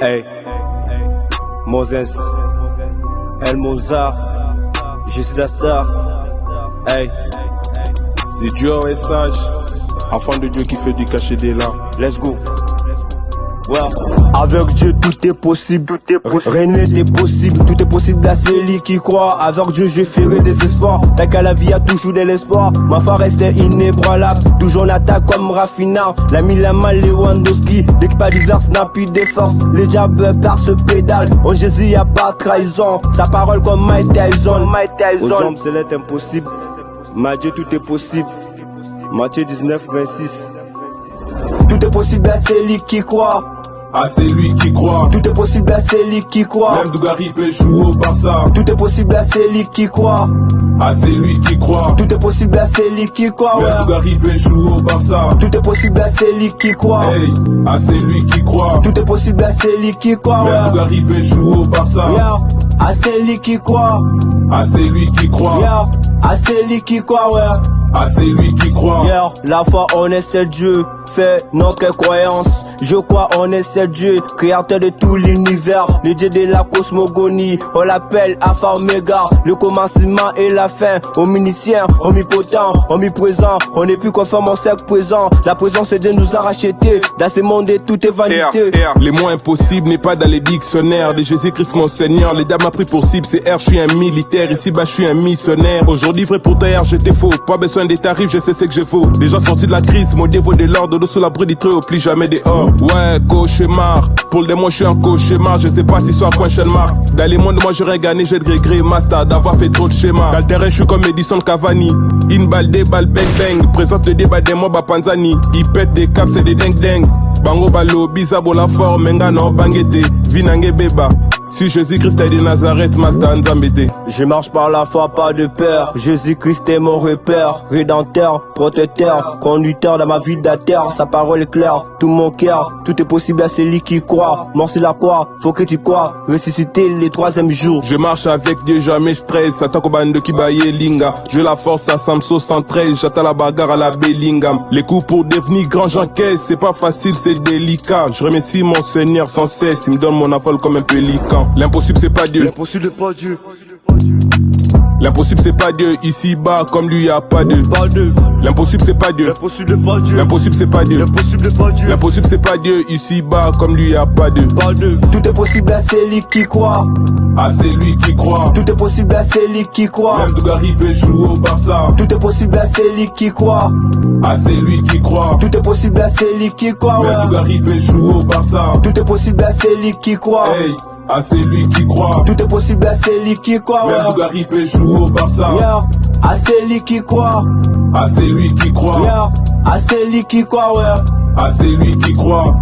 Hey, Moses, El Mozart, Juste la star. Hey, c'est Dieu est sage, enfant de Dieu qui fait du cachet des larmes. Let's go. Well, avec Dieu tout est possible, rien n'est possible, tout est possible à celui qui croit. Avec Dieu je ferai des espoirs, t'as qu'à la vie a toujours de l'espoir. Ma foi reste inébranlable, toujours en attaque comme Rafinha. L'ami Lama Lewandowski, l'équipe adverse n'a plus de force. Les diables par ce pédale, en Jésus y a pas de trahison. Sa parole comme Mike Tyson. Aux hommes c'est l'être impossible, mais Dieu tout est possible. Matthieu 19, 26. Tout est possible à celui qui croit. À celui qui croit. Tout est possible à celui qui croit. Même Dugarry peut jouer au Barça. Tout est possible à celui qui croit. À celui qui croit. Tout est possible à celui qui croit. Même Dugarry peut jouer au Barça. Tout est possible à celui qui croit. Hey, à celui qui croit. Tout est possible à celui qui croit. Même Dugarry peut jouer au Barça. Yeah. À celui qui croit. À celui qui croit. Yeah. À celui qui croit. Ouais. À celui qui croit. Yeah. La foi en est c'est Dieu. Fait notre croyance, je crois en est c'est Dieu, créateur de tout l'univers, le Dieu de la cosmogonie, on l'appelle Alpha Omega, le commencement et la fin, omniscient, omnipotent, omniprésent, on n'est plus conforme au cercle présent, la présence de Dieu nous a rachetés, dans ce monde tout est vanité. Les mots impossibles n'est pas dans les dictionnaires de Jésus-Christ mon Seigneur, les dames m'a pris pour cible, c'est R, je suis un militaire, ici bas je suis un missionnaire, aujourd'hui vrai pour terre, j'étais faux, pas besoin des tarifs, je sais ce que je vaux, déjà sorti de la crise, mon dévot de l'ordre, sous l'abri du trou, plus jamais dehors. Ouais, cauchemar. Pour le démon, je suis un cauchemar. Je sais pas si soit quoi un marque. Dans les mondes, moi j'aurais gagné, j'ai de regret, master, d'avoir fait trop de schémas. Dans le terrain, je suis comme Edison Cavani. Une balle, des balles, bang bang. Présente le débat des mobs à Panzani. Ils pètent des caps, c'est des ding ding. Bango balo, bizabo la forme, menga no bangete. Vinange beba. Si Jésus-Christ est de Nazareth, Master Nzambete. Je marche par la foi, pas de peur. Jésus-Christ est mon repère, rédempteur, protecteur, conducteur dans ma vie de la terre. Sa parole est claire, tout mon cœur, tout est possible à celui qui croit. Mort sur la croix, faut que tu crois, ressusciter les troisième jours. Je marche avec Dieu, jamais stress. Attaque au bande qui baille linga. Je la force à Samso 113, j'attends la bagarre à la Bellingham. Les coups pour devenir grand j'encaisse, c'est pas facile, c'est délicat. Je remercie mon Seigneur sans cesse, il me donne mon affol comme un pélican. L'impossible c'est pas Dieu. L'impossible c'est pas Dieu. L'impossible c'est pas Dieu. Ici bas comme lui y a pas de. L'impossible c'est pas Dieu. L'impossible c'est pas Dieu. L'impossible c'est pas Dieu. L'impossible c'est pas Dieu. L'impossible c'est pas Dieu. Ici bas comme lui y a pas de. Tout est possible à celui qui croit. À celui qui croit. Tout est possible à celui qui croit. Même Dugarry peut jouer au Barça. Tout est possible à celui qui croit. À celui qui croit. Tout est possible à celui qui croit. Même Dugarry peut jouer au Barça. Tout est possible à celui qui croit. Hey. À celui qui croit. Tout est possible à celui qui croit. Même Dugarry peut jouer au Barça. Yeah. À celui qui croit. À celui qui croit. Yeah. À celui qui croit. À celui qui croit.